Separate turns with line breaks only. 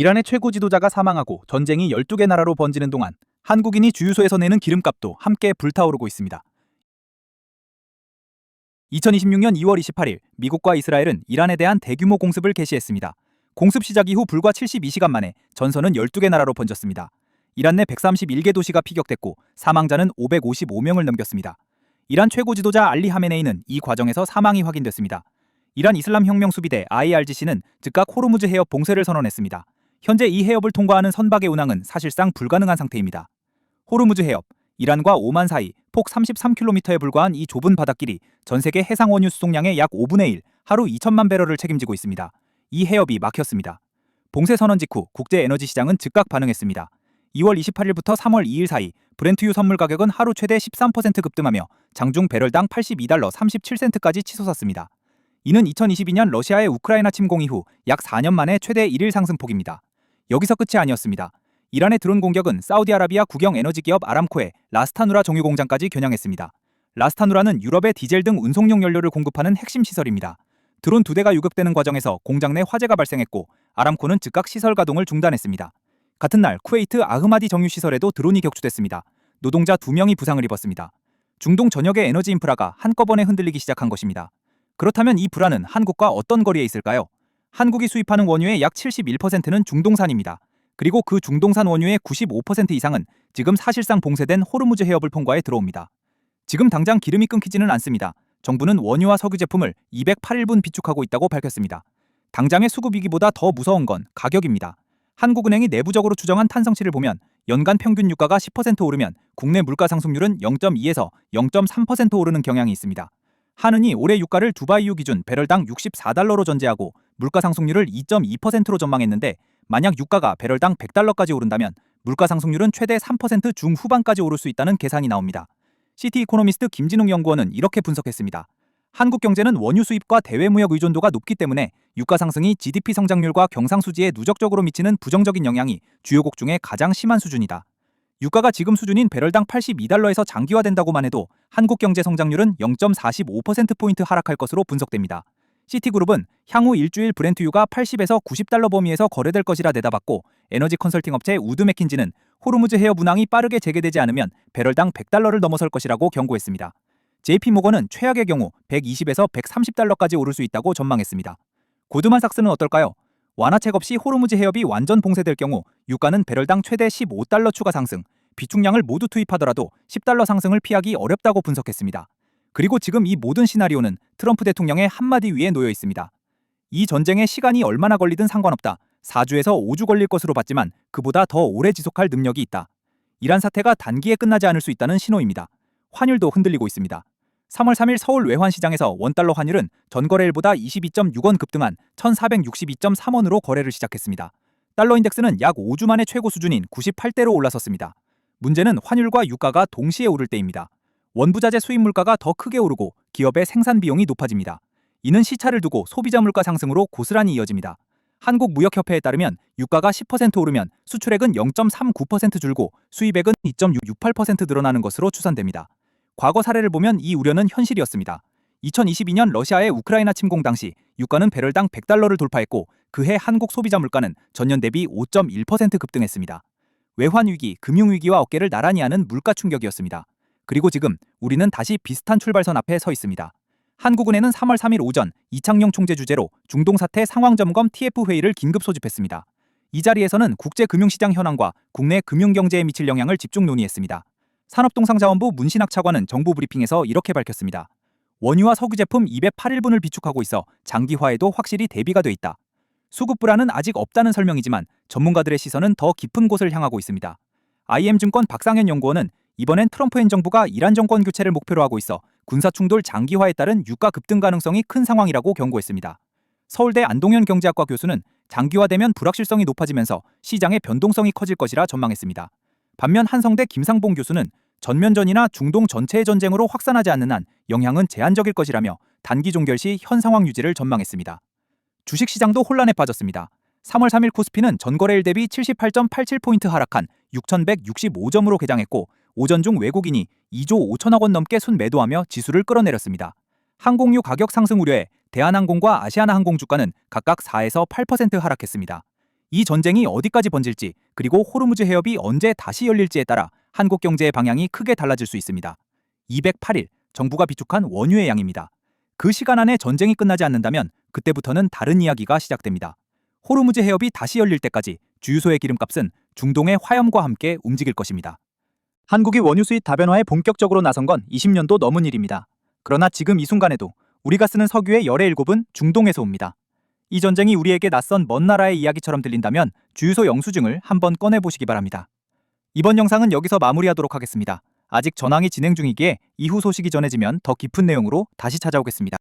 이란의 최고 지도자가 사망하고 전쟁이 12개 나라로 번지는 동안 한국인이 주유소에서 내는 기름값도 함께 불타오르고 있습니다. 2026년 2월 28일 미국과 이스라엘은 이란에 대한 대규모 공습을 개시했습니다. 공습 시작 이후 불과 72시간 만에 전선은 12개 나라로 번졌습니다. 이란 내 131개 도시가 피격됐고 사망자는 555명을 넘겼습니다. 이란 최고 지도자 알리 하메네이는 이 과정에서 사망이 확인됐습니다. 이란 이슬람 혁명 수비대 IRGC는 즉각 호르무즈 해협 봉쇄를 선언했습니다. 현재 이 해협을 통과하는 선박의 운항은 사실상 불가능한 상태입니다. 호르무즈 해협, 이란과 오만 사이 폭 33km에 불과한 이 좁은 바닷길이 전 세계 해상 원유 수송량의 약 5분의 1, 하루 2천만 배럴을 책임지고 있습니다. 이 해협이 막혔습니다. 봉쇄 선언 직후 국제 에너지 시장은 즉각 반응했습니다. 2월 28일부터 3월 2일 사이 브렌트유 선물 가격은 하루 최대 13% 급등하며 장중 배럴당 82달러 37센트까지 치솟았습니다. 이는 2022년 러시아의 우크라이나 침공 이후 약 4년 만에 최대 1일 상승폭입니다. 여기서 끝이 아니었습니다. 이란의 드론 공격은 사우디아라비아 국영 에너지 기업 아람코의 라스타누라 정유 공장까지 겨냥했습니다. 라스타누라는 유럽의 디젤 등 운송용 연료를 공급하는 핵심 시설입니다. 드론 2대가 유급되는 과정에서 공장 내 화재가 발생했고 아람코는 즉각 시설 가동을 중단했습니다. 같은 날 쿠웨이트 아흐마디 정유 시설에도 드론이 격추됐습니다. 노동자 2명이 부상을 입었습니다. 중동 전역의 에너지 인프라가 한꺼번에 흔들리기 시작한 것입니다. 그렇다면 이 불안은 한국과 어떤 거리에 있을까요? 한국이 수입하는 원유의 약 71%는 중동산입니다. 그리고 그 중동산 원유의 95% 이상은 지금 사실상 봉쇄된 호르무즈 해협을 통과해 들어옵니다. 지금 당장 기름이 끊기지는 않습니다. 정부는 원유와 석유 제품을 208일분 비축하고 있다고 밝혔습니다. 당장의 수급 위기보다 더 무서운 건 가격입니다. 한국은행이 내부적으로 추정한 탄성치를 보면 연간 평균 유가가 10% 오르면 국내 물가 상승률은 0.2에서 0.3% 오르는 경향이 있습니다. 한은이 올해 유가를 두바이유 기준 배럴당 64달러로 전제하고 물가 상승률을 2.2%로 전망했는데 만약 유가가 배럴당 100달러까지 오른다면 물가 상승률은 최대 3% 중후반까지 오를 수 있다는 계산이 나옵니다. 시티 이코노미스트 김진웅 연구원은 이렇게 분석했습니다. 한국 경제는 원유 수입과 대외무역 의존도가 높기 때문에 유가 상승이 GDP 성장률과 경상수지에 누적적으로 미치는 부정적인 영향이 주요국 중에 가장 심한 수준이다. 유가가 지금 수준인 배럴당 82달러에서 장기화된다고만 해도 한국 경제 성장률은 0.45%포인트 하락할 것으로 분석됩니다. 시티그룹은 향후 일주일 브렌트유가 80에서 90달러 범위에서 거래될 것이라 내다봤고 에너지 컨설팅 업체 우드 맥킨지는 호르무즈 해협 운항이 빠르게 재개되지 않으면 배럴당 100달러를 넘어설 것이라고 경고했습니다. JP모건은 최악의 경우 120에서 130달러까지 오를 수 있다고 전망했습니다. 고드만삭스는 어떨까요? 완화책 없이 호르무즈 해협이 완전 봉쇄될 경우 유가는 배럴당 최대 15달러 추가 상승, 비축량을 모두 투입하더라도 10달러 상승을 피하기 어렵다고 분석했습니다. 그리고 지금 이 모든 시나리오는 트럼프 대통령의 한마디 위에 놓여 있습니다. 이 전쟁에 시간이 얼마나 걸리든 상관없다. 4주에서 5주 걸릴 것으로 봤지만 그보다 더 오래 지속할 능력이 있다. 이란 사태가 단기에 끝나지 않을 수 있다는 신호입니다. 환율도 흔들리고 있습니다. 3월 3일 서울 외환시장에서 원달러 환율은 전거래일보다 22.6원 급등한 1462.3원으로 거래를 시작했습니다. 달러 인덱스는 약 5주 만에 최고 수준인 98대로 올라섰습니다. 문제는 환율과 유가가 동시에 오를 때입니다. 원부자재 수입 물가가 더 크게 오르고 기업의 생산 비용이 높아집니다. 이는 시차를 두고 소비자 물가 상승으로 고스란히 이어집니다. 한국무역협회에 따르면 유가가 10% 오르면 수출액은 0.39% 줄고 수입액은 2.68% 늘어나는 것으로 추산됩니다. 과거 사례를 보면 이 우려는 현실이었습니다. 2022년 러시아의 우크라이나 침공 당시 유가는 배럴당 100달러를 돌파했고 그해 한국 소비자 물가는 전년 대비 5.1% 급등했습니다. 외환위기, 금융위기와 어깨를 나란히 하는 물가 충격이었습니다. 그리고 지금 우리는 다시 비슷한 출발선 앞에 서 있습니다. 한국은행은 3월 3일 오전 이창용 총재 주재로 중동사태 상황점검 TF회의를 긴급 소집했습니다. 이 자리에서는 국제금융시장 현황과 국내 금융경제에 미칠 영향을 집중 논의했습니다. 산업통상자원부 문신학 차관은 정부 브리핑에서 이렇게 밝혔습니다. 원유와 석유 제품 208일분을 비축하고 있어 장기화에도 확실히 대비가 돼 있다. 수급 불안은 아직 없다는 설명이지만 전문가들의 시선은 더 깊은 곳을 향하고 있습니다. IM증권 박상현 연구원은 이번엔 트럼프 행정부가 이란 정권 교체를 목표로 하고 있어 군사충돌 장기화에 따른 유가 급등 가능성이 큰 상황이라고 경고했습니다. 서울대 안동현 경제학과 교수는 장기화되면 불확실성이 높아지면서 시장의 변동성이 커질 것이라 전망했습니다. 반면 한성대 김상봉 교수는 전면전이나 중동 전체의 전쟁으로 확산하지 않는 한 영향은 제한적일 것이라며 단기 종결 시 현 상황 유지를 전망했습니다. 주식시장도 혼란에 빠졌습니다. 3월 3일 코스피는 전거래일 대비 78.87포인트 하락한 6,165점으로 개장했고 오전 중 외국인이 2조 5천억 원 넘게 순매도하며 지수를 끌어내렸습니다. 항공유 가격 상승 우려에 대한항공과 아시아나항공 주가는 각각 4에서 8% 하락했습니다. 이 전쟁이 어디까지 번질지, 그리고 호르무즈 해협이 언제 다시 열릴지에 따라 한국 경제의 방향이 크게 달라질 수 있습니다. 208일, 정부가 비축한 원유의 양입니다. 그 시간 안에 전쟁이 끝나지 않는다면 그때부터는 다른 이야기가 시작됩니다. 호르무즈 해협이 다시 열릴 때까지 주유소의 기름값은 중동의 화염과 함께 움직일 것입니다. 한국이 원유 수입 다변화에 본격적으로 나선 건 20년도 넘은 일입니다. 그러나 지금 이 순간에도 우리가 쓰는 석유의 열의 7은 중동에서 옵니다. 이 전쟁이 우리에게 낯선 먼 나라의 이야기처럼 들린다면 주유소 영수증을 한번 꺼내보시기 바랍니다. 이번 영상은 여기서 마무리하도록 하겠습니다. 아직 전황이 진행 중이기에 이후 소식이 전해지면 더 깊은 내용으로 다시 찾아오겠습니다.